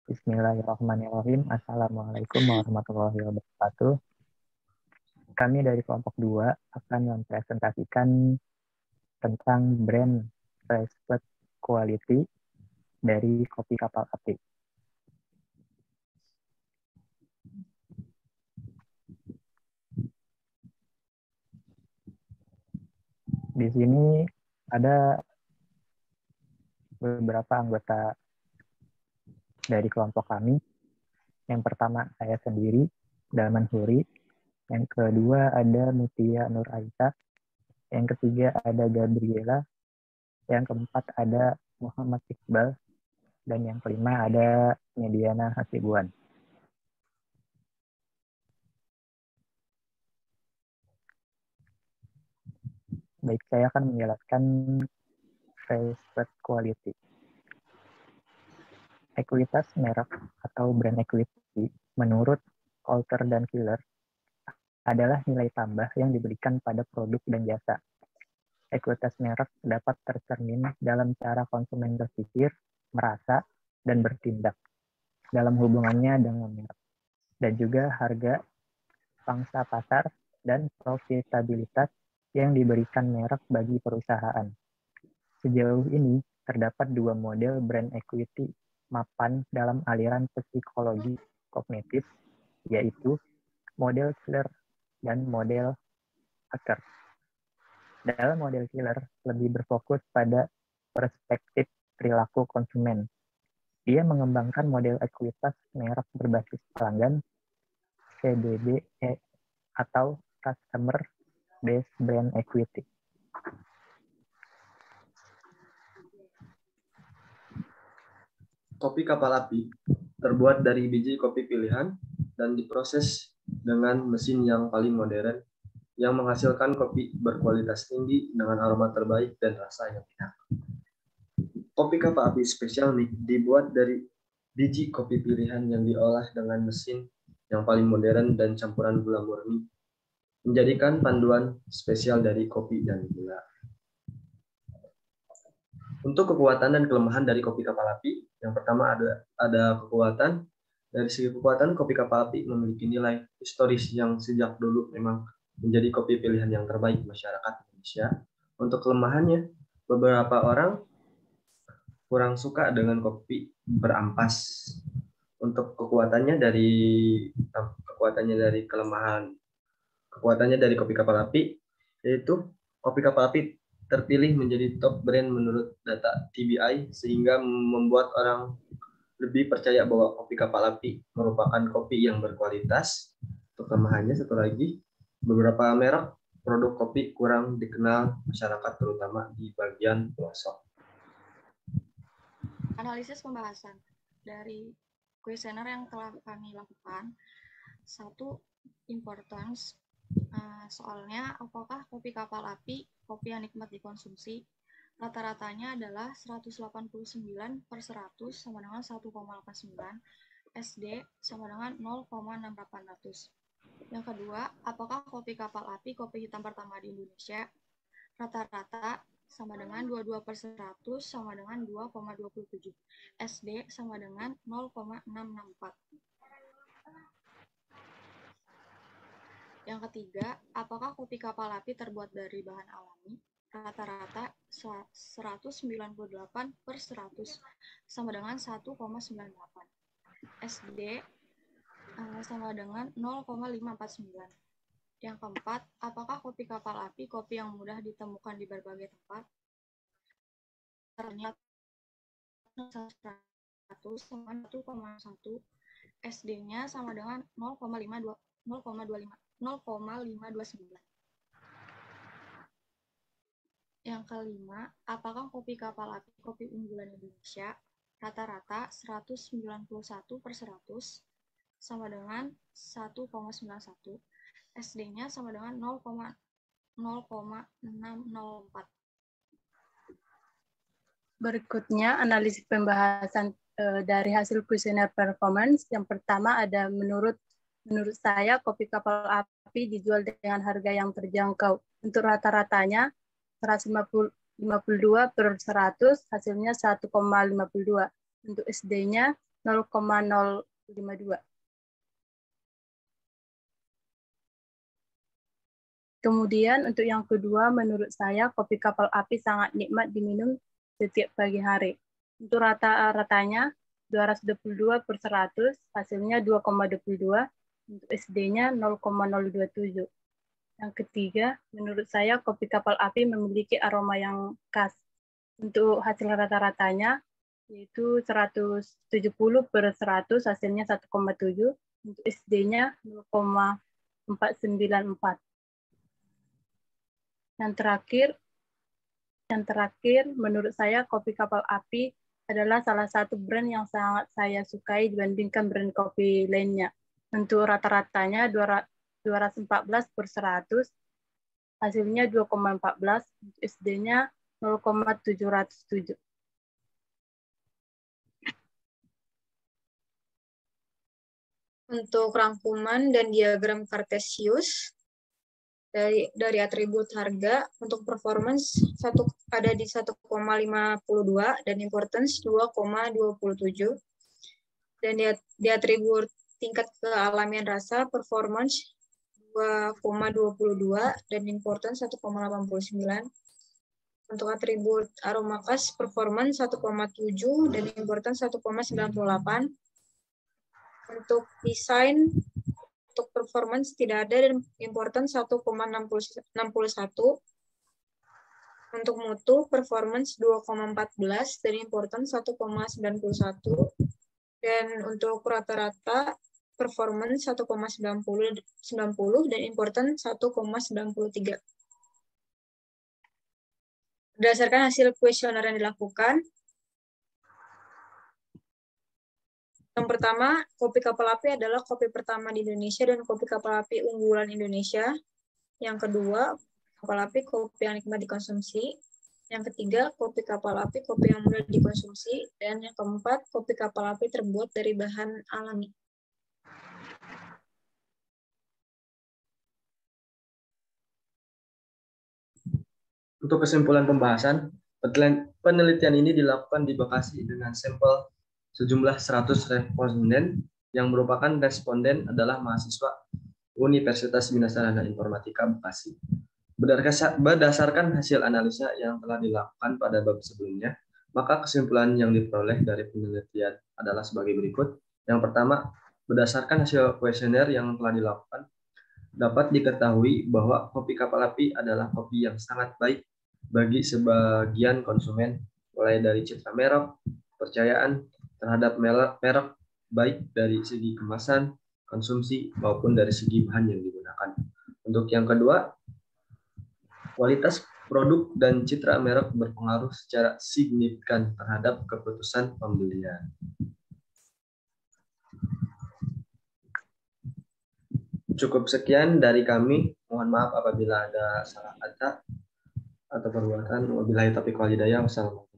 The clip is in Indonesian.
Bismillahirrahmanirrahim. Assalamualaikum warahmatullahi wabarakatuh. Kami dari kelompok 2 akan mempresentasikan tentang brand Respect Quality dari kopi kapal api. Di sini ada beberapa anggota dari kelompok kami. Yang pertama saya sendiri, Dalman Huri. Yang kedua ada Mutia Nur Aisyah. Yang ketiga ada Gabriela. Yang keempat ada Muhammad Iqbal. Dan yang kelima ada Mediana Hasibuan. Baik, saya akan menjelaskan Respect Quality. Ekuitas merek atau brand equity menurut Coulter dan Killer adalah nilai tambah yang diberikan pada produk dan jasa. Ekuitas merek dapat tercermin dalam cara konsumen berpikir, merasa, dan bertindak dalam hubungannya dengan merek, dan juga harga, pangsa pasar, dan profitabilitas yang diberikan merek bagi perusahaan. Sejauh ini, terdapat 2 model brand equity mapan dalam aliran psikologi kognitif, yaitu model Killer dan model Acker. Dalam model Killer, lebih berfokus pada perspektif perilaku konsumen. Dia mengembangkan model ekuitas merek berbasis pelanggan, CBBE, atau Customer Based Brand Equity. Kopi kapal api terbuat dari biji kopi pilihan dan diproses dengan mesin yang paling modern yang menghasilkan kopi berkualitas tinggi dengan aroma terbaik dan rasa yang enak. Kopi kapal api spesial nih dibuat dari biji kopi pilihan yang diolah dengan mesin yang paling modern dan campuran gula murni, menjadikan panduan spesial dari kopi dan gula. Untuk kekuatan dan kelemahan dari kopi kapal api, yang pertama ada kekuatan. Dari segi kekuatan, kopi kapal api memiliki nilai historis yang sejak dulu memang menjadi kopi pilihan yang terbaik masyarakat Indonesia. Untuk kelemahannya, beberapa orang kurang suka dengan kopi berampas. Untuk kekuatannya dari kopi kapal api, yaitu kopi kapal api terpilih menjadi top brand menurut data TBI, sehingga membuat orang lebih percaya bahwa kopi kapal api merupakan kopi yang berkualitas. Untuk kelemahannya satu lagi, beberapa merek produk kopi kurang dikenal masyarakat, terutama di bagian pelosok. Analisis pembahasan dari kuesioner yang telah kami lakukan. 1. Importance. Soalnya, apakah kopi kapal api kopi yang nikmat dikonsumsi? Rata-ratanya adalah 189/100 sama dengan 1,89. SD sama dengan 0,6800. Yang kedua, apakah kopi kapal api kopi hitam pertama di Indonesia? Rata-rata sama dengan 22/100 sama dengan 2,27. SD sama dengan 0,664. Yang ketiga, apakah kopi kapal api terbuat dari bahan alami? Rata-rata 198/100 sama dengan 1,98. SD sama dengan 0,549. Yang keempat, apakah kopi kapal api kopi yang mudah ditemukan di berbagai tempat? Ternyata 100 sama 1,1. SD-nya sama dengan 0,529. Yang kelima, apakah kopi kapal api kopi unggulan Indonesia? Rata-rata 191/100 sama dengan 1,91. SD-nya sama dengan 0,604. Berikutnya, analisis pembahasan dari hasil kuesioner performance. Yang pertama ada menurut saya kopi kapal api dijual dengan harga yang terjangkau. Untuk rata-ratanya 152/100, hasilnya 1,52. Untuk SD-nya 0,052. Kemudian untuk yang kedua, menurut saya kopi kapal api sangat nikmat diminum setiap pagi hari. Untuk rata-ratanya 222/100, hasilnya 2,22, untuk SD-nya 0,027. Yang ketiga, menurut saya kopi kapal api memiliki aroma yang khas. Untuk hasil rata-ratanya, yaitu 170/100, hasilnya 1,7, untuk SD-nya 0,494. Yang terakhir, menurut saya kopi kapal api adalah salah satu brand yang sangat saya sukai dibandingkan brand kopi lainnya. Untuk rata-ratanya 214/100, hasilnya 2,14, SD-nya 0,707. Untuk rangkuman dan diagram Cartesius dari atribut harga, untuk performance ada di 1,52 dan importance 2,27. Dan di atribut tingkat kealamian rasa, performance 2,22 dan importance 1,89. Untuk atribut aroma khas, performance 1,7 dan importance 1,98. Untuk desain, untuk performance tidak ada dan importance 1,61. Untuk mutu, performance 2,14 dan importance 1,91. Dan untuk rata-rata, performance 1,90 dan importance 1,93. Berdasarkan hasil kuesioner yang dilakukan, yang pertama, kopi kapal api adalah kopi pertama di Indonesia dan kopi kapal api unggulan Indonesia. Yang kedua, kapal api kopi yang nikmat dikonsumsi. Yang ketiga, kopi kapal api kopi yang mudah dikonsumsi. Dan yang keempat, kopi kapal api terbuat dari bahan alami. Untuk kesimpulan pembahasan, penelitian ini dilakukan di Bekasi dengan sampel sejumlah 100 responden yang merupakan responden adalah mahasiswa Universitas Bina Sarana Informatika Bekasi. Berdasarkan hasil analisa yang telah dilakukan pada bab sebelumnya, maka kesimpulan yang diperoleh dari penelitian adalah sebagai berikut. Yang pertama, berdasarkan hasil kuesioner yang telah dilakukan, dapat diketahui bahwa kopi kapal api adalah kopi yang sangat baik bagi sebagian konsumen, mulai dari citra merek, kepercayaan terhadap merek, baik dari segi kemasan, konsumsi, maupun dari segi bahan yang digunakan. Untuk yang kedua, kualitas produk dan citra merek berpengaruh secara signifikan terhadap keputusan pembelian. Cukup sekian dari kami. Mohon maaf apabila ada salah kata atau perbuatan. Wabillahi taufiq wal hidayah. Wassalamualaikum.